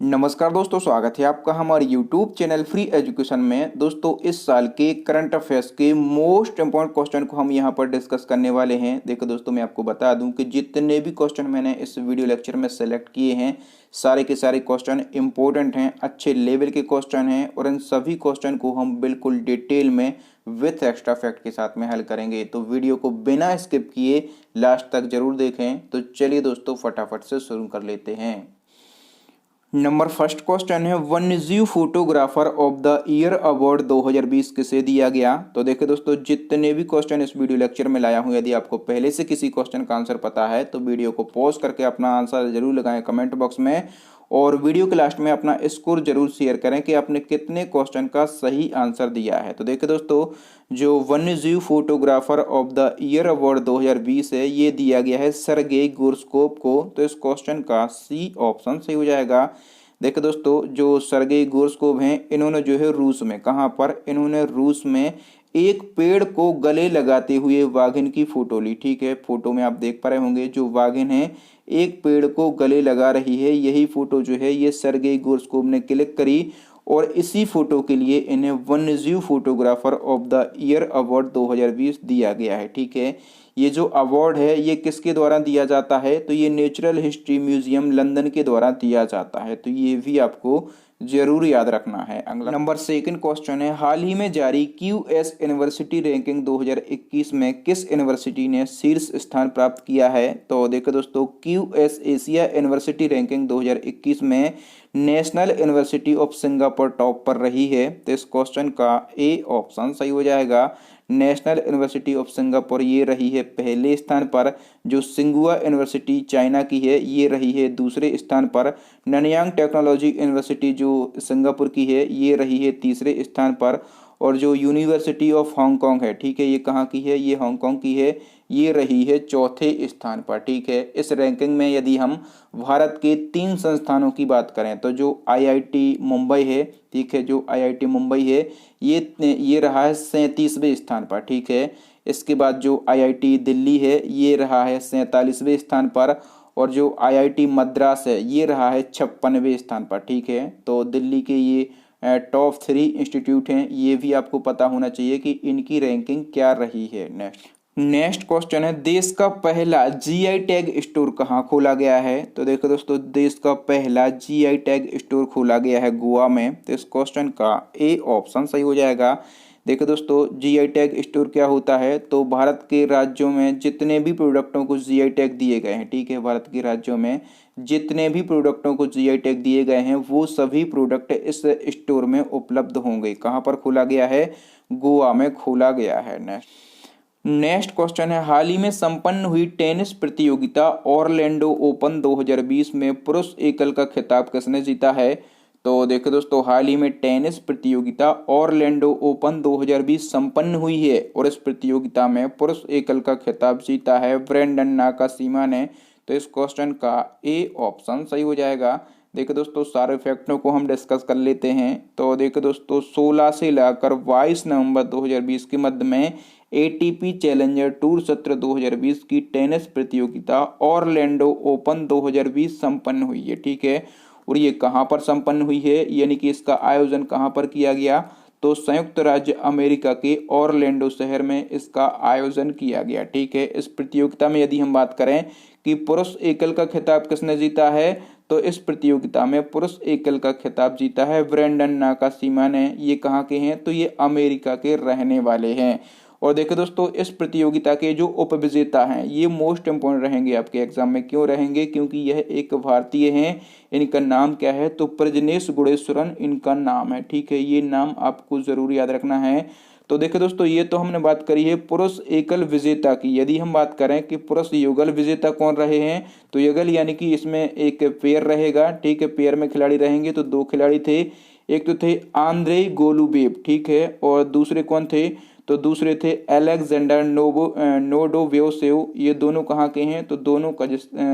नमस्कार दोस्तों, स्वागत है आपका हमारे YouTube चैनल फ्री एजुकेशन में। दोस्तों, इस साल के करंट अफेयर्स के मोस्ट इम्पॉर्टेंट क्वेश्चन को हम यहां पर डिस्कस करने वाले हैं। देखो दोस्तों, मैं आपको बता दूं कि जितने भी क्वेश्चन मैंने इस वीडियो लेक्चर में सेलेक्ट किए हैं, सारे के सारे क्वेश्चन इंपॉर्टेंट हैं, अच्छे लेवल के क्वेश्चन हैं और इन सभी क्वेश्चन को हम बिल्कुल डिटेल में विथ एक्स्ट्रा फैक्ट के साथ में हल करेंगे। तो वीडियो को बिना स्किप किए लास्ट तक जरूर देखें। तो चलिए दोस्तों, फटाफट से शुरू कर लेते हैं। नंबर फर्स्ट क्वेश्चन है, वन्यजीव photographer of the year award 2020 किसे दिया गया। तो देखिए दोस्तों, जितने भी क्वेश्चन इस वीडियो लेक्चर में लाया हूं, यदि आपको पहले से किसी क्वेश्चन का आंसर पता है तो वीडियो को पॉज करके अपना आंसर जरूर लगाएं कमेंट बॉक्स में, और वीडियो के लास्ट में अपना स्कोर जरूर शेयर करें कि आपने कितने क्वेश्चन का सही आंसर दिया है। तो देखिए दोस्तों, जो वन्यजीव photographer of the year award 2020 है, ये दिया गया है सरगेई गुरस्कोप को। तो इस क्वेश्चन का सी ऑप्शन सही हो जाएगा। देखिए दोस्तों, जो सरगेई गुरस्कोप हैं, इन्होंने जो है रूस में, कहाँ पर, इन्होंने रूस में एक पेड़ को गले लगाते हुए वाघिन की फोटो ली। ठीक है, फोटो में आप देख पा रहे होंगे जो वाघिन है एक पेड़ को गले लगा रही है। यही फोटो जो है ये सरगेई गुरस्कोप ने क्लिक करी और इसी फोटो के लिए इन्हें वन्यजीव photographer of the year award 2020 दिया गया है। ठीक है, ये जो अवार्ड है ये किसके द्वारा दिया जाता है, तो ये नेचुरल हिस्ट्री म्यूजियम लंदन के द्वारा दिया जाता है। तो ये भी आपको जरूर याद रखना है। अगला नंबर सेकंड क्वेश्चन है, हाल ही में जारी QS यूनिवर्सिटी रैंकिंग 2021 में किस यूनिवर्सिटी ने शीर्ष स्थान प्राप्त किया है। तो देखो दोस्तों, QS एशिया यूनिवर्सिटी रैंकिंग 2021 में national university of Singapore top पर रही है। तो इस क्वेश्चन का ए ऑप्शन सही हो जाएगा। नेशनल यूनिवर्सिटी ऑफ सिंगापुर ये रही है पहले स्थान पर। जो सिंगुआ यूनिवर्सिटी चाइना की है ये रही है दूसरे स्थान पर। ननयांग टेक्नोलॉजी यूनिवर्सिटी जो सिंगापुर की है ये रही है तीसरे स्थान पर। और जो यूनिवर्सिटी ऑफ हांगकांग है, ठीक है, ये कहाँ की है, ये हांगकांग की है, ये रही है चौथे स्थान पर। ठीक है, इस रैंकिंग में यदि हम भारत के 3 संस्थानों की बात करें तो जो IIT मुंबई है, ठीक है, जो IIT मुंबई है ये रहा है 37वें स्थान पर। ठीक है, इसके बाद जो IIT दिल्ली है ये रहा है 47वें स्थान पर, और जो IIT मद्रास है ये रहा है 56वें स्थान पर। ठीक है, तो दिल्ली के ये टॉप 3 इंस्टीट्यूट हैं, ये भी आपको पता होना चाहिए कि इनकी रैंकिंग क्या रही है। नेक्स्ट क्वेश्चन है, देश का पहला GI टैग स्टोर कहाँ खोला गया है। तो देखो दोस्तों, देश का पहला GI टैग स्टोर खोला गया है गोवा में। तो इस क्वेश्चन का ए ऑप्शन सही हो जाएगा। देखो दोस्तों, GI टैग स्टोर क्या होता है, तो भारत के राज्यों में जितने भी प्रोडक्टों को GI टैग दिए गए हैं, ठीक है, भारत के राज्यों में जितने भी प्रोडक्टों को GI टैग दिए गए हैं वो सभी प्रोडक्ट इस स्टोर में उपलब्ध होंगे। कहाँ पर खोला गया है, गोवा में खोला गया है। नेक्स्ट क्वेश्चन है, हाल ही में संपन्न हुई टेनिस प्रतियोगिता ऑरलैंडो ओपन 2020 में पुरुष एकल का खिताब किसने जीता है। तो देखो दोस्तों, हाल ही में टेनिस प्रतियोगिता ऑरलैंडो ओपन 2020 संपन्न हुई है और इस प्रतियोगिता में पुरुष एकल का खिताब जीता है ब्रेंडन नाकाशिमा ने। तो इस क्वेश्चन का ए ऑप्शन सही हो जाएगा। देखो दोस्तों, सारे फैक्टों को हम डिस्कस कर लेते हैं। तो देखो दोस्तों, 16 से लेकर 22 नवंबर 2020 के मध्य में ATP चैलेंजर टूर सत्र 2020 की टेनिस प्रतियोगिता ऑरलैंडो ओपन 2020 संपन्न हुई है। ठीक है, और ये कहाँ पर संपन्न हुई है, यानी कि इसका आयोजन कहाँ पर किया गया, तो संयुक्त राज्य अमेरिका के ऑरलैंडो शहर में इसका आयोजन किया गया। ठीक है, इस प्रतियोगिता में यदि हम बात करें कि पुरुष एकल का खिताब किसने जीता है, तो इस प्रतियोगिता में पुरुष एकल का खिताब जीता है ब्रेंडन नाकाशिमा ने। ये कहाँ के हैं, तो ये अमेरिका के रहने वाले हैं। और देखो दोस्तों, इस प्रतियोगिता के जो उपविजेता हैं ये मोस्ट इंपोर्टेंट रहेंगे आपके एग्जाम में। क्यों रहेंगे, क्योंकि यह एक भारतीय हैं। इनका नाम क्या है, तो प्रजनेश गुणेश्वरन इनका नाम है। ठीक है, ये नाम आपको जरूर याद रखना है। तो देखो दोस्तों, ये तो हमने बात करी है पुरुष एकल विजेता की। यदि हम बात करें कि पुरुष युगल विजेता कौन रहे हैं, तो युगल यानी कि इसमें एक पेयर रहेगा। ठीक है, पेयर में खिलाड़ी रहेंगे, तो 2 खिलाड़ी थे। एक तो थे आंद्रे गोलुबेव, ठीक है, और दूसरे कौन थे, तो दूसरे थे अलेक्जेंडर नोडोवेसेव। ये दोनों कहाँ के हैं, तो दोनों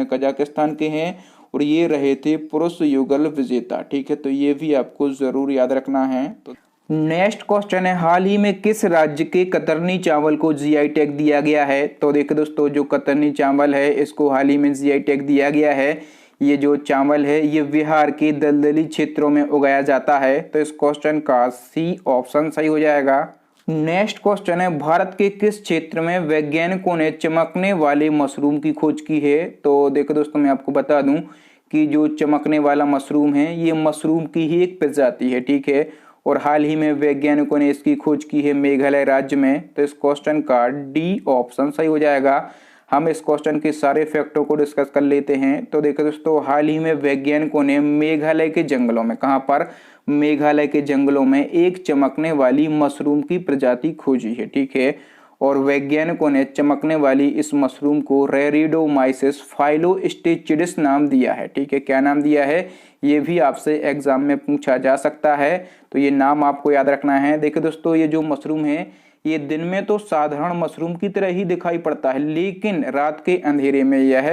कजाकिस्तान के हैं और ये रहे थे पुरुष युगल विजेता। ठीक है, तो ये भी आपको जरूर याद रखना है। तो नेक्स्ट क्वेश्चन है, हाल ही में किस राज्य के कतरनी चावल को GI टैग दिया गया है। तो देखो दोस्तों, जो कतरनी चावल है इसको हाल ही में GI टैग दिया गया है। ये जो चावल है ये बिहार के दलदली क्षेत्रों में उगाया जाता है। तो इस क्वेश्चन का सी ऑप्शन सही हो जाएगा। नेक्स्ट क्वेश्चन है, भारत के किस क्षेत्र में वैज्ञानिकों ने चमकने वाले मशरूम की खोज की है। तो देखो दोस्तों, मैं आपको बता दूं कि जो चमकने वाला मशरूम है ये मशरूम की ही एक प्रजाति है, ठीक है। और हाल ही में वैज्ञानिकों ने इसकी खोज की है मेघालय राज्य में। तो इस क्वेश्चन का डी ऑप्शन सही हो जाएगा। हम इस क्वेश्चन के सारे फैक्टों को डिस्कस कर लेते हैं। तो देखो दोस्तों, हाल ही में वैज्ञानिकों ने मेघालय के जंगलों में, कहां पर, मेघालय के जंगलों में एक चमकने वाली मशरूम की प्रजाति खोजी है, ठीक है। और वैज्ञानिकों ने चमकने वाली इस मशरूम को रेरिडोमाइसिस फाइलोस्टेचिडिस नाम दिया है, ठीक है। क्या नाम दिया है, ये भी आपसे एग्जाम में पूछा जा सकता है, तो ये नाम आपको याद रखना है। देखिए दोस्तों, ये जो मशरूम है ये दिन में तो साधारण मशरूम की तरह ही दिखाई पड़ता है, लेकिन रात के अंधेरे में यह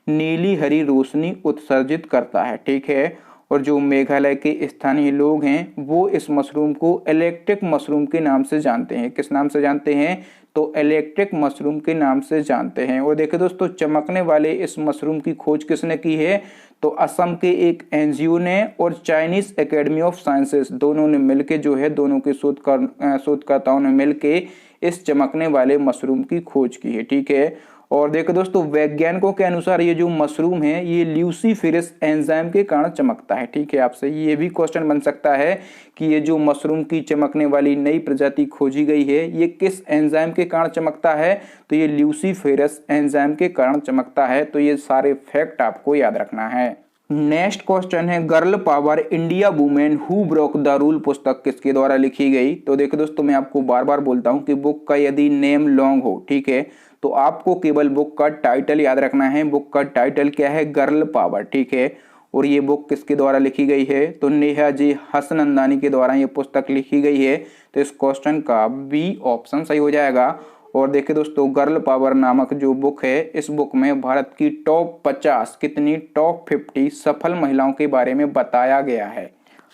नीली हरी रोशनी उत्सर्जित करता है, ठीक है। और जो मेघालय के स्थानीय लोग हैं वो इस मशरूम को इलेक्ट्रिक मशरूम के नाम से जानते हैं। किस नाम से जानते हैं, तो इलेक्ट्रिक मशरूम के नाम से जानते हैं। और देखिए दोस्तों, चमकने वाले इस मशरूम की खोज किसने की है, तो असम के एक एनजीओ ने और चाइनीज एकेडमी ऑफ साइंसेस, दोनों ने मिलकर जो है, दोनों के शोधकर्ताओं ने मिलकर इस चमकने वाले मशरूम की खोज की है, ठीक है। और देखो दोस्तों, वैज्ञानिकों के अनुसार ये जो मशरूम है ये ल्यूसीफेरस एंजाइम के कारण चमकता है, ठीक है। आपसे ये भी क्वेश्चन बन सकता है कि ये जो मशरूम की चमकने वाली नई प्रजाति खोजी गई है ये किस एंजाइम के कारण चमकता है, तो ये ल्यूसीफेरस एंजाइम के कारण चमकता है। तो ये सारे फैक्ट आपको याद रखना है। नेक्स्ट क्वेश्चन है, girl power India women who broke the rule पुस्तक किसके द्वारा लिखी गई। तो देखो दोस्तों, मैं आपको बार बार बोलता हूं कि बुक का यदि नेम लॉन्ग हो, ठीक है, तो आपको केवल बुक का टाइटल याद रखना है। बुक का टाइटल क्या है, गर्ल पावर, ठीक है। और ये बुक किसके द्वारा लिखी गई है, तो नेहा जी हसनंदानी के द्वारा ये पुस्तक लिखी गई है। तो इस क्वेश्चन का बी ऑप्शन सही हो जाएगा। और देखिए दोस्तों, गर्ल पावर नामक जो बुक है, इस बुक में भारत की टॉप 50 कितनी, टॉप 50 सफल महिलाओं के बारे में बताया गया है।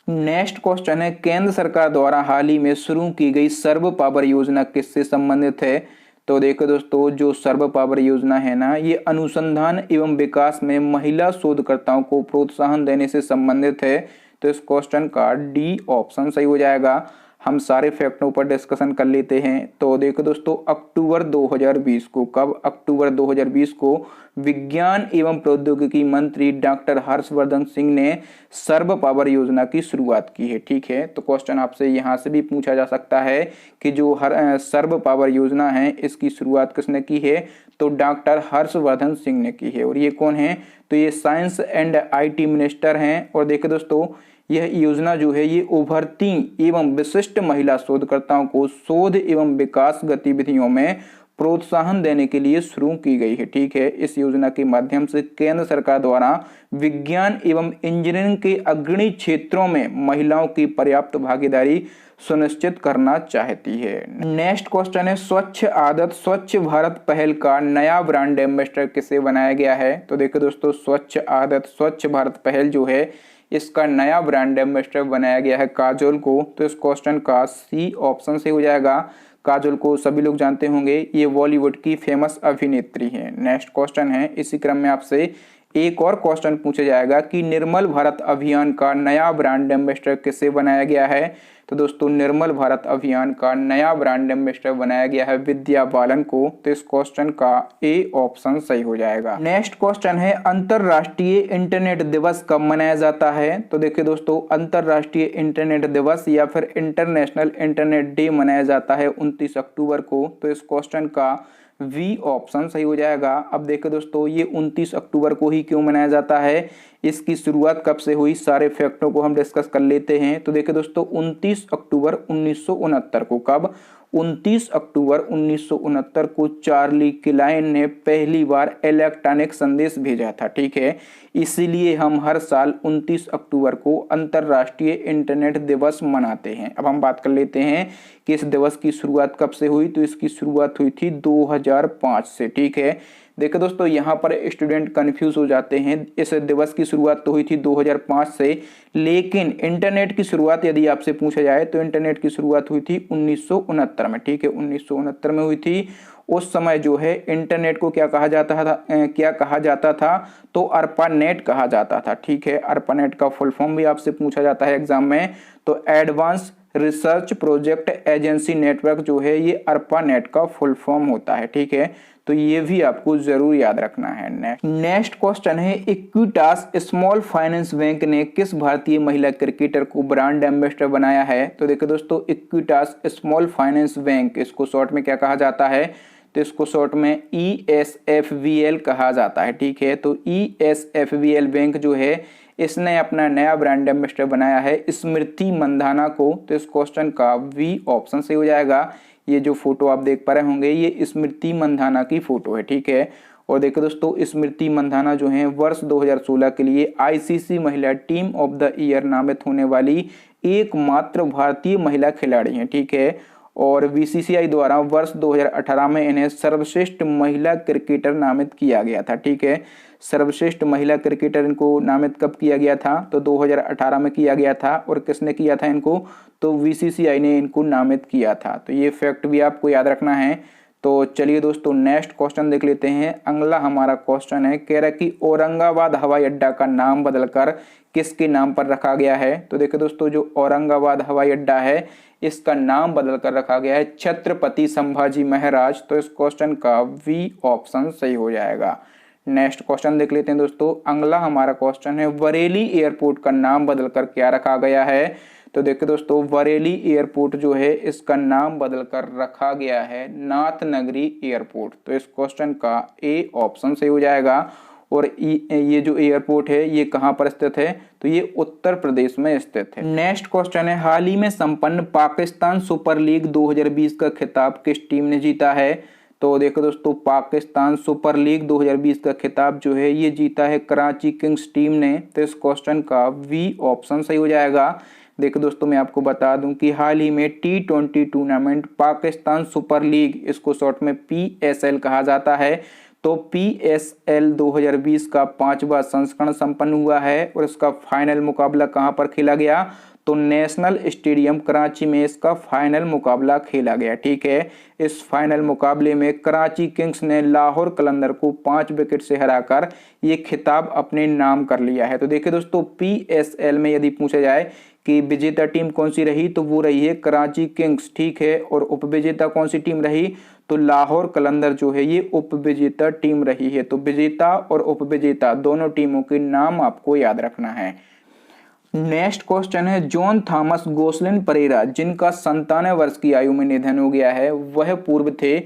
नेक्स्ट क्वेश्चन है, केंद्र सरकार द्वारा हाल ही में शुरू की गई सर्व पावर योजना किससे संबंधित है। तो देखो दोस्तों, जो सर्व पावर योजना है ना, ये अनुसंधान एवं विकास में महिला शोधकर्ताओं को प्रोत्साहन देने से संबंधित है। तो इस क्वेश्चन का डी ऑप्शन सही हो जाएगा। हम सारे फैक्टों पर डिस्कशन कर लेते हैं। तो देखो दोस्तों, अक्टूबर 2020 को, कब, अक्टूबर 2020 को विज्ञान एवं प्रौद्योगिकी मंत्री डॉक्टर हर्षवर्धन सिंह ने सर्व पावर योजना की शुरुआत की है, ठीक है। तो क्वेश्चन आपसे यहाँ से भी पूछा जा सकता है कि जो सर्व पावर योजना है इसकी शुरुआत किसने की है, तो डॉक्टर हर्षवर्धन सिंह ने की है। और ये कौन है, तो ये साइंस एंड IT मिनिस्टर हैं। और देखो दोस्तों, यह योजना जो है ये उभरती एवं विशिष्ट महिला शोधकर्ताओं को शोध एवं विकास गतिविधियों में प्रोत्साहन देने के लिए शुरू की गई है, ठीक है। इस योजना के माध्यम से केंद्र सरकार द्वारा विज्ञान एवं इंजीनियरिंग के अग्रणी क्षेत्रों में महिलाओं की पर्याप्त भागीदारी सुनिश्चित करना चाहती है। नेक्स्ट क्वेश्चन है, स्वच्छ आदत स्वच्छ भारत पहल का नया ब्रांड एम्बेसडर किसे बनाया गया है। तो देखो दोस्तों, स्वच्छ आदत स्वच्छ भारत पहल जो है इसका नया ब्रांड एम्बेसडर बनाया गया है काजोल को। तो इस क्वेश्चन का सी ऑप्शन से हो जाएगा। काजोल को सभी लोग जानते होंगे, ये बॉलीवुड की फेमस अभिनेत्री हैं। नेक्स्ट क्वेश्चन है, इसी क्रम में आपसे एक और क्वेश्चन पूछा जाएगा कि निर्मल भारत अभियान का नया ब्रांड एम्बेसडर किसे बनाया गया है। तो दोस्तों, निर्मल भारत अभियान का नया ब्रांड एम्बेसडर बनाया गया है विद्या बालन को। तो इस क्वेश्चन का ए ऑप्शन सही हो जाएगा। नेक्स्ट क्वेश्चन है, अंतरराष्ट्रीय इंटरनेट दिवस कब मनाया जाता है। तो देखिए दोस्तों, अंतरराष्ट्रीय इंटरनेट दिवस या फिर इंटरनेशनल इंटरनेट डे मनाया जाता है 29 अक्टूबर को। तो इस क्वेश्चन का वी ऑप्शन सही हो जाएगा। अब देखो दोस्तों, ये 29 अक्टूबर को ही क्यों मनाया जाता है, इसकी शुरुआत कब से हुई, सारे फैक्टों को हम डिस्कस कर लेते हैं। तो देखो दोस्तों, 29 अक्टूबर 1969 को, कब, 29 अक्टूबर 1969 को चार्ली किलाइन ने पहली बार इलेक्ट्रॉनिक संदेश भेजा था, ठीक है। इसीलिए हम हर साल 29 अक्टूबर को अंतरराष्ट्रीय इंटरनेट दिवस मनाते हैं। अब हम बात कर लेते हैं कि इस दिवस की शुरुआत कब से हुई। तो इसकी शुरुआत हुई थी 2005 से, ठीक है। देखो दोस्तों, यहाँ पर स्टूडेंट कंफ्यूज हो जाते हैं। इस दिवस की शुरुआत तो हुई थी 2005 से, लेकिन इंटरनेट की शुरुआत यदि आपसे पूछा जाए तो इंटरनेट की शुरुआत हुई थी 1969 में, ठीक है। 1969 में हुई थी। उस समय जो है इंटरनेट को क्या कहा जाता था तो ARPANET कहा जाता था। ठीक है, ARPANET का फुल फॉर्म भी आपसे पूछा जाता है एग्जाम में। तो advance research project agency network जो है ये ARPANET का फुल फॉर्म होता है। ठीक है, तो ये भी आपको जरूर याद रखना है। नेक्स्ट क्वेश्चन है, इक्विटास स्मॉल फाइनेंस बैंक ने किस भारतीय महिला क्रिकेटर को ब्रांड एम्बेसडर बनाया है? तो देखो दोस्तों, इक्विटास स्मॉल फाइनेंस बैंक, इसको शॉर्ट में क्या कहा जाता है? तो इसको शॉर्ट में ESFVL कहा जाता है। ठीक है, तो ESFVL बैंक जो है इसने अपना नया ब्रांड एम्बेसडर बनाया है स्मृति मंधाना को। तो इस क्वेश्चन का V ऑप्शन सही हो जाएगा। ये जो फोटो आप देख पा रहे होंगे ये स्मृति मंधाना की फोटो है। ठीक है, और देखो दोस्तों, स्मृति मंधाना जो है वर्ष 2016 के लिए ICC महिला टीम ऑफ द ईयर नामित होने वाली एकमात्र भारतीय महिला खिलाड़ी हैं। ठीक है, और BCCI द्वारा वर्ष 2018 में इन्हें सर्वश्रेष्ठ महिला क्रिकेटर नामित किया गया था। ठीक है, सर्वश्रेष्ठ महिला क्रिकेटर इनको नामित कब किया गया था? तो 2018 में किया गया था। और किसने किया था इनको? तो BCCI ने इनको नामित किया था। तो ये फैक्ट भी आपको याद रखना है। तो चलिए दोस्तों, नेक्स्ट क्वेश्चन देख लेते हैं। अगला हमारा क्वेश्चन है, कह रहा कि औरंगाबाद हवाई अड्डा का नाम बदलकर किसके नाम पर रखा गया है? तो देखो दोस्तों, जो औरंगाबाद हवाई अड्डा है इसका नाम बदलकर रखा गया है छत्रपति संभाजी महाराज। तो इस क्वेश्चन का V ऑप्शन सही हो जाएगा। नेक्स्ट क्वेश्चन देख लेते हैं दोस्तों। अगला हमारा क्वेश्चन है, बरेली एयरपोर्ट का नाम बदलकर क्या रखा गया है? तो देखिए दोस्तों, बरेली एयरपोर्ट जो है इसका नाम बदलकर रखा गया है नाथनगरी एयरपोर्ट। तो इस क्वेश्चन का A ऑप्शन सही हो जाएगा। और ये जो एयरपोर्ट है ये कहाँ पर स्थित है? तो ये उत्तर प्रदेश में स्थित है। नेक्स्ट क्वेश्चन है, हाल ही में संपन्न पाकिस्तान सुपर लीग 2020 का खिताब किस टीम ने जीता है? तो देखो दोस्तों, पाकिस्तान सुपर लीग 2020 का खिताब जो है ये जीता है कराची किंग्स टीम ने। तो इस क्वेश्चन का V ऑप्शन सही हो जाएगा। देखो दोस्तों, मैं आपको बता दूं कि हाल ही में T20 tournament Pakistan super league, इसको शॉर्ट में PSL कहा जाता है, तो PSL 2020 का 5वां संस्करण संपन्न हुआ है। और इसका फाइनल मुकाबला कहां पर खेला गया? तो नेशनल स्टेडियम कराची में इसका फाइनल मुकाबला खेला गया। ठीक है, इस फाइनल मुकाबले में कराची किंग्स ने लाहौर कलंदर को 5 विकेट से हराकर ये खिताब अपने नाम कर लिया है। तो देखिए दोस्तों, PSL में यदि पूछा जाए कि विजेता टीम कौन सी रही, तो वो रही है कराची किंग्स। ठीक है, और उपविजेता कौन सी टीम रही? तो लाहौर कलंदर जो है ये उपविजेता टीम रही है। तो विजेता और उपविजेता दोनों टीमों के नाम आपको याद रखना है। नेक्स्ट क्वेश्चन है, जॉन थॉमस गोसलिन परेरा जिनका 97 वर्ष की आयु में निधन हो गया है वह पूर्व थे।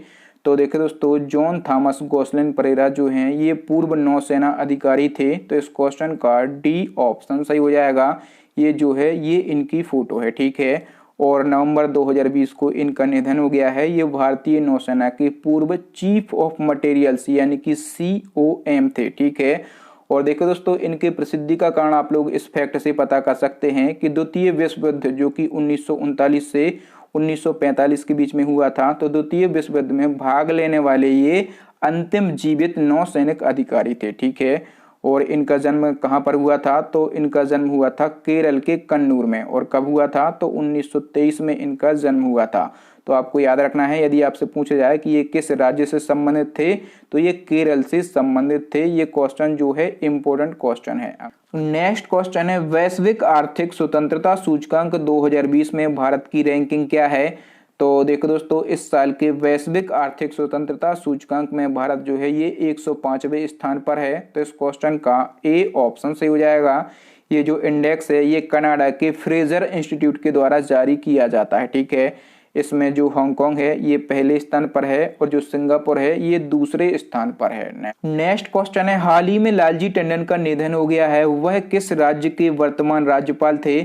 तो देखिए दोस्तों, जॉन थॉमस गोसलिन परेरा जो हैं ये पूर्व नौसेना अधिकारी थे। तो इस क्वेश्चन का D ऑप्शन सही हो जाएगा। ये जो है ये इनकी फोटो है। ठीक है, और नवंबर 2020 को इनका निधन हो गया है। ये भारतीय नौसेना के पूर्व चीफ ऑफ मटेरियल्स यानी कि COM थे। ठीक है, और देखो दोस्तों, इनके प्रसिद्धि का कारण आप लोग इस फैक्ट से पता कर सकते हैं कि द्वितीय विश्व युद्ध जो कि 1939 से 1945 के बीच में हुआ था, तो द्वितीय विश्व युद्ध में भाग लेने वाले ये अंतिम जीवित नौसैनिक अधिकारी थे। ठीक है, और इनका जन्म कहाँ पर हुआ था? तो इनका जन्म हुआ था केरल के कन्नूर में। और कब हुआ था? तो 1923 में इनका जन्म हुआ था। तो आपको याद रखना है, यदि आपसे पूछा जाए कि ये किस राज्य से संबंधित थे, तो ये केरल से संबंधित थे। ये क्वेश्चन जो है इंपॉर्टेंट क्वेश्चन है। नेक्स्ट क्वेश्चन है, वैश्विक आर्थिक स्वतंत्रता सूचकांक 2020 में भारत की रैंकिंग क्या है? तो देखो दोस्तों, इस साल के वैश्विक आर्थिक स्वतंत्रता सूचकांक में भारत जो है ये 105वें स्थान पर है। तो इस क्वेश्चन का A ऑप्शन सही हो जाएगा। ये जो इंडेक्स है ये कनाडा के फ्रेजर इंस्टीट्यूट के द्वारा जारी किया जाता है। ठीक है, इसमें जो हांगकांग है ये पहले स्थान पर है और जो सिंगापुर है ये दूसरे स्थान पर है। नेक्स्ट क्वेश्चन है, हाल ही में लालजी टंडन का निधन हो गया है, वह किस राज्य के वर्तमान राज्यपाल थे?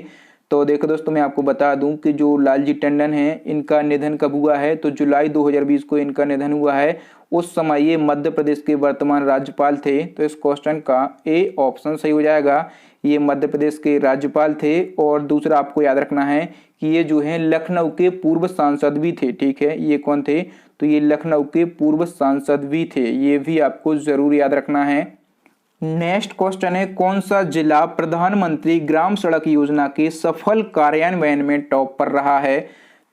तो देखो दोस्तों, मैं आपको बता दूं कि जो लालजी टंडन है इनका निधन कब हुआ है? तो जुलाई 2020 को इनका निधन हुआ है। उस समय ये मध्य प्रदेश के वर्तमान राज्यपाल थे। तो इस क्वेश्चन का A ऑप्शन सही हो जाएगा। ये मध्य प्रदेश के राज्यपाल थे। और दूसरा आपको याद रखना है कि ये जो है लखनऊ के पूर्व सांसद भी थे। ठीक है, ये कौन थे? तो ये लखनऊ के पूर्व सांसद भी थे। ये भी आपको जरूर याद रखना है। नेक्स्ट क्वेश्चन है, कौन सा जिला प्रधानमंत्री ग्राम सड़क योजना के सफल कार्यान्वयन में टॉप पर रहा है?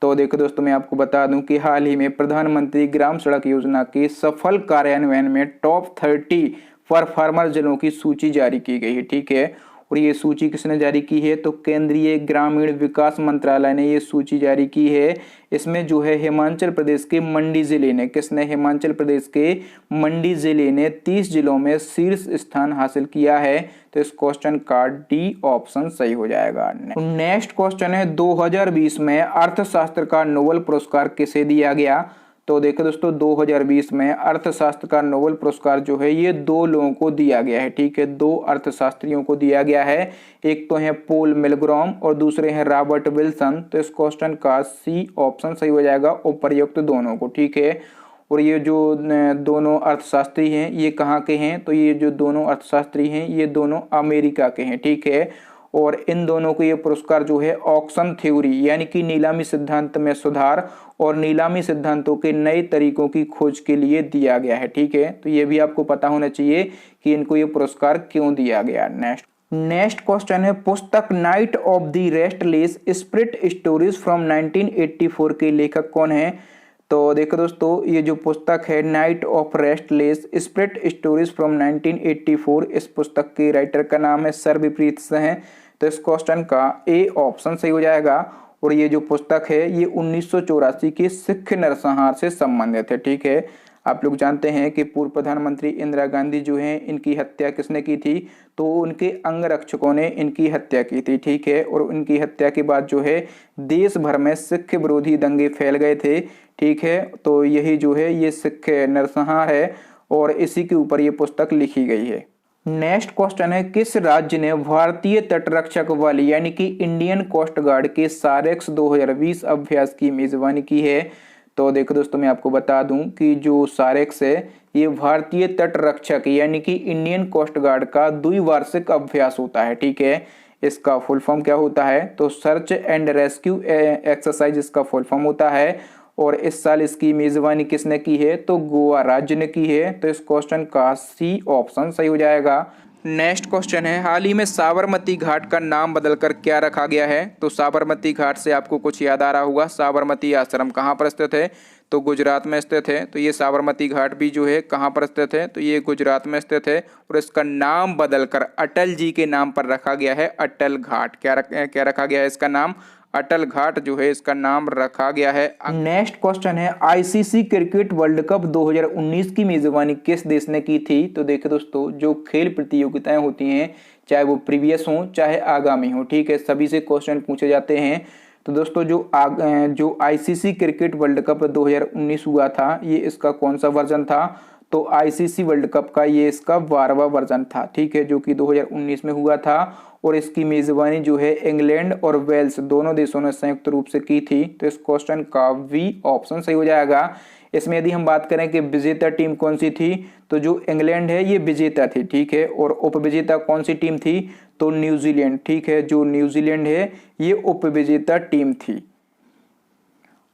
तो देखो दोस्तों मैं आपको बता दूं कि हाल ही में प्रधानमंत्री ग्राम सड़क योजना के सफल कार्यान्वयन में टॉप 30 परफॉर्मर जिलों की सूची जारी की गई है। ठीक है, और ये सूची किसने जारी की है? तो केंद्रीय ग्रामीण विकास मंत्रालय ने ये सूची जारी की है। इसमें जो है हिमाचल प्रदेश के मंडी जिले ने, किसने? हिमाचल प्रदेश के मंडी जिले ने 30 जिलों में शीर्ष स्थान हासिल किया है। तो इस क्वेश्चन का डी ऑप्शन सही हो जाएगा। नेक्स्ट क्वेश्चन है 2020 में अर्थशास्त्र का नोबेल पुरस्कार किसे दिया गया? तो देखो दोस्तों 2020 में अर्थशास्त्र का नोबेल पुरस्कार जो है ये 2 लोगों को दिया गया है। ठीक है, 2 अर्थशास्त्रियों को दिया गया है। एक तो है पॉल मिलग्रॉम और दूसरे हैं रॉबर्ट विल्सन। तो इस क्वेश्चन का सी ऑप्शन सही हो जाएगा, उपर्युक्त दोनों को। ठीक है, और ये जो दोनों अर्थशास्त्री हैं ये कहाँ के हैं? तो ये जो दोनों अर्थशास्त्री हैं ये दोनों अमेरिका के हैं। ठीक है, और इन दोनों को ये पुरस्कार जो है ऑक्शन थ्योरी यानी कि नीलामी सिद्धांत में सुधार और नीलामी सिद्धांतों के नए तरीकों की खोज के लिए दिया गया है। ठीक है, तो ये भी आपको पता होना चाहिए कि इनको ये पुरस्कार क्यों दिया गया। नेक्स्ट क्वेश्चन है पुस्तक night of the restless spirit stories from 1984 के लेखक कौन है? तो देखो दोस्तों ये जो पुस्तक है night of restless spirit stories from 1984, इस पुस्तक के राइटर का नाम है सर विपरीत सिंह। तो इस क्वेश्चन का ए ऑप्शन सही हो जाएगा। और ये जो पुस्तक है ये 1984 के सिख नरसंहार से संबंधित है। ठीक है, आप लोग जानते हैं कि पूर्व प्रधानमंत्री इंदिरा गांधी जो है इनकी हत्या किसने की थी? तो उनके अंगरक्षकों ने इनकी हत्या की थी। ठीक है, और उनकी हत्या के बाद जो है देश भर में सिख विरोधी दंगे फैल गए थे। ठीक है, तो यही जो है ये सिख नरसंहार है और इसी के ऊपर ये पुस्तक लिखी गई है। नेक्स्ट क्वेश्चन है किस राज्य ने भारतीय तटरक्षक बल यानी कि इंडियन कोस्ट गार्ड के सारेक्स 2020 अभ्यास की मेजबानी की है? तो देखो दोस्तों मैं आपको बता दूं कि जो सारेक्स है ये भारतीय तटरक्षक यानी कि इंडियन कोस्ट गार्ड का द्विवार्षिक अभ्यास होता है। ठीक है, इसका फुल फॉर्म क्या होता है? तो सर्च एंड रेस्क्यू एक्सरसाइज इसका फुल फॉर्म होता है। और इस साल इसकी मेजबानी किसने की है? तो गोवा राज्य ने की है। तो इस क्वेश्चन का सी ऑप्शन सही हो जाएगा। नेक्स्ट क्वेश्चन है हाल ही में साबरमती घाट का नाम बदलकर क्या रखा गया है? तो साबरमती घाट से आपको कुछ याद आ रहा होगा। साबरमती आश्रम कहाँ पर स्थित है? तो गुजरात में स्थित है। तो ये साबरमती घाट भी जो है कहाँ पर स्थित है? तो ये गुजरात में स्थित है और इसका नाम बदलकर अटल जी के नाम पर रखा गया है, अटल घाट। क्या रखा गया है इसका नाम? अटल घाट जो है इसका नाम रखा गया है। नेक्स्ट क्वेश्चन है आईसीसी क्रिकेट वर्ल्ड कप 2019 की मेजबानी किस देश ने की थी? तो देखिए दोस्तों जो खेल प्रतियोगिताएं होती हैं चाहे वो प्रीवियस हो चाहे आगामी हो, ठीक है, सभी से क्वेश्चन पूछे जाते हैं। तो दोस्तों जो आईसीसी क्रिकेट वर्ल्ड कप 2019 हुआ था ये इसका कौन सा वर्जन था? तो आईसीसी वर्ल्ड कप का ये इसका 12वां वर्जन था। ठीक है, जो कि 2019 में हुआ था और इसकी मेजबानी जो है इंग्लैंड और वेल्स दोनों देशों ने संयुक्त रूप से की थी। तो इस क्वेश्चन का वी ऑप्शन सही हो जाएगा। इसमें यदि हम बात करें कि विजेता टीम कौन सी थी, तो जो इंग्लैंड है ये विजेता थी। ठीक है, और उपविजेता कौन सी टीम थी? तो न्यूजीलैंड। ठीक है, जो न्यूजीलैंड है ये उपविजेता टीम थी।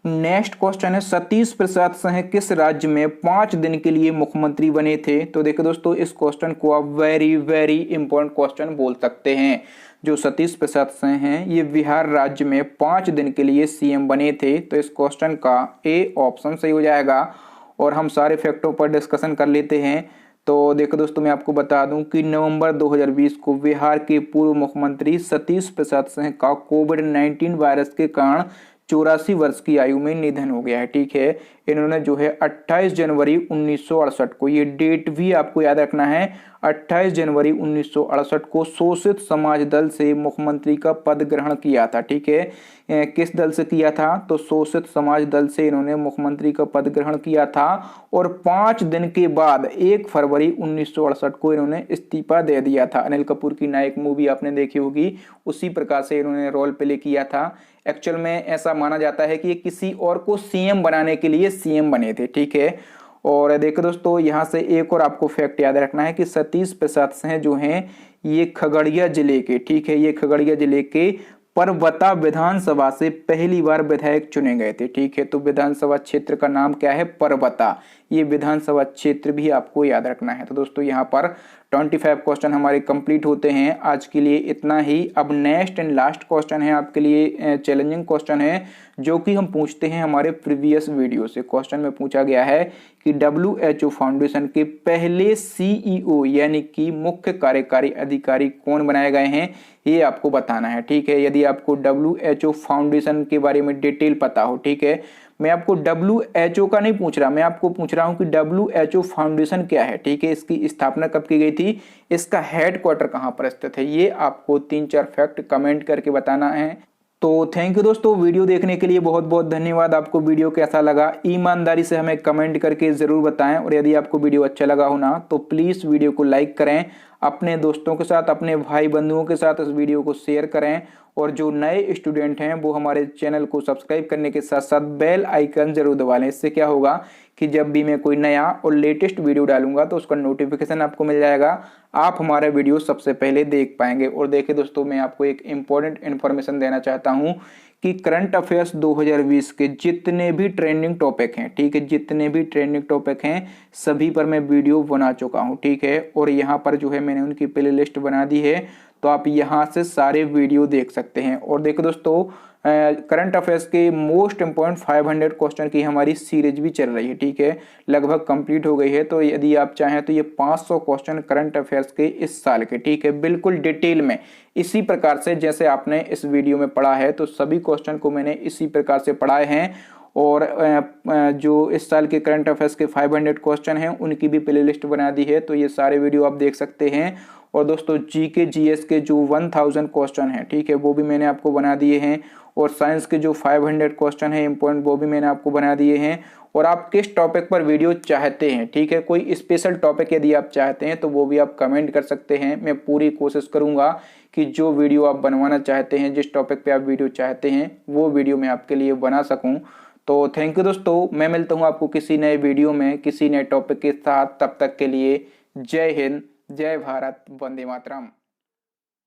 नेक्स्ट क्वेश्चन है सतीश प्रसाद सिंह किस राज्य में 5 दिन के लिए मुख्यमंत्री बने थे? तो देखो दोस्तों इस क्वेश्चन को आप वेरी वेरी इंपॉर्टेंट क्वेश्चन बोल सकते हैं। जो सतीश प्रसाद सिंह हैं ये बिहार राज्य में 5 दिन के लिए सीएम बने थे। तो इस क्वेश्चन का ए ऑप्शन सही हो जाएगा। और हम सारे फैक्टों पर डिस्कशन कर लेते हैं। तो देखो दोस्तों मैं आपको बता दूं कि नवंबर 2020 को बिहार के पूर्व मुख्यमंत्री सतीश प्रसाद सिंह का कोविड-19 वायरस के कारण 84 वर्ष की आयु में निधन हो गया है। ठीक है, इन्होंने जो है 28 जनवरी 1968 को, ये डेट भी आपको याद रखना है, 28 जनवरी 1968 को शोषित समाज दल से मुख्यमंत्री का पद ग्रहण किया था। ठीक है, किस दल से किया था? तो शोषित समाज दल से इन्होंने मुख्यमंत्री का पद ग्रहण किया था और 5 दिन के बाद 1 फरवरी 1968 को इन्होंने इस्तीफा दे दिया था। अनिल कपूर की नायक मूवी आपने देखी होगी, उसी प्रकार से इन्होंने रोल प्ले किया था। एक्चुअल में ऐसा माना जाता है कि ये किसी और को सीएम बनाने के लिए सीएम बने थे। ठीक है, और देखो दोस्तों यहाँ से एक और आपको फैक्ट याद रखना है कि सतीश प्रसाद सिंह जो हैं ये खगड़िया जिले के, ठीक है, ये खगड़िया जिले के परबता विधानसभा से पहली बार विधायक चुने गए थे। ठीक है, तो विधानसभा क्षेत्र का नाम क्या है? परबता। ये विधानसभा क्षेत्र भी आपको याद रखना है। तो दोस्तों यहाँ पर 25 क्वेश्चन हमारे कंप्लीट होते हैं। आज के लिए इतना ही। अब नेक्स्ट एंड लास्ट क्वेश्चन है आपके लिए, चैलेंजिंग क्वेश्चन है जो कि हम पूछते हैं हमारे प्रीवियस वीडियो से। क्वेश्चन में पूछा गया है कि WHO फाउंडेशन के पहले CEO यानी कि मुख्य कार्यकारी अधिकारी कौन बनाए गए हैं, ये आपको बताना है। ठीक है, यदि आपको WHO फाउंडेशन के बारे में डिटेल पता हो, ठीक है, मैं आपको WHO का नहीं पूछ रहा, मैं आपको पूछ रहा हूं कि WHO फाउंडेशन क्या है। ठीक है, इसकी स्थापना कब की गई थी, इसका हेडक्वार्टर कहां पर स्थित है, ये आपको 3-4 फैक्ट कमेंट करके बताना है। तो थैंक यू दोस्तों, वीडियो देखने के लिए बहुत बहुत धन्यवाद। आपको वीडियो कैसा लगा ईमानदारी से हमें कमेंट करके जरूर बताएं, और यदि आपको वीडियो अच्छा लगा हो ना तो प्लीज वीडियो को लाइक करें, अपने दोस्तों के साथ, अपने भाई बंधुओं के साथ इस वीडियो को शेयर करें, और जो नए स्टूडेंट हैं वो हमारे चैनल को सब्सक्राइब करने के साथ साथ बेल आइकन जरूर दबा लें। इससे क्या होगा कि जब भी मैं कोई नया और लेटेस्ट वीडियो डालूंगा तो उसका नोटिफिकेशन आपको मिल जाएगा, आप हमारा वीडियो सबसे पहले देख पाएंगे। और देखिए दोस्तों, मैं आपको एक इंपॉर्टेंट इन्फॉर्मेशन देना चाहता हूं कि करंट अफेयर्स 2020 के जितने भी ट्रेंडिंग टॉपिक हैं, ठीक है, जितने भी ट्रेंडिंग टॉपिक हैं सभी पर मैं वीडियो बना चुका हूं। ठीक है, और यहाँ पर जो है मैंने उनकी प्ले लिस्ट बना दी है, तो आप यहाँ से सारे वीडियो देख सकते हैं। और देखो दोस्तों, करंट अफेयर्स के मोस्ट इंपॉर्टेंट 500 क्वेश्चन की हमारी सीरीज भी चल रही है। ठीक है, लगभग कंप्लीट हो गई है। तो यदि आप चाहें तो ये 500 क्वेश्चन करंट अफेयर्स के इस साल के, ठीक है, बिल्कुल डिटेल में इसी प्रकार से जैसे आपने इस वीडियो में पढ़ा है, तो सभी क्वेश्चन को मैंने इसी प्रकार से पढ़ाए हैं। और जो इस साल के करंट अफेयर्स के 500 क्वेश्चन हैं उनकी भी प्लेलिस्ट बना दी है, तो ये सारे वीडियो आप देख सकते हैं। और दोस्तों GK GS के जो 1000 क्वेश्चन हैं, ठीक है, वो भी मैंने आपको बना दिए हैं। और साइंस के जो 500 क्वेश्चन है इंपॉर्टेंट, वो भी मैंने आपको बना दिए हैं। और आप किस टॉपिक पर वीडियो चाहते हैं, ठीक है, कोई स्पेशल टॉपिक यदि आप चाहते हैं तो वो भी आप कमेंट कर सकते हैं। मैं पूरी कोशिश करूंगा कि जो वीडियो आप बनवाना चाहते हैं, जिस टॉपिक पे आप वीडियो चाहते हैं, वो वीडियो मैं आपके लिए बना सकूं। तो थैंक यू दोस्तों, मैं मिलता हूं आपको किसी नए वीडियो में किसी नए टॉपिक के साथ। तब तक के लिए जय हिंद, जय भारत, वंदे मातरम।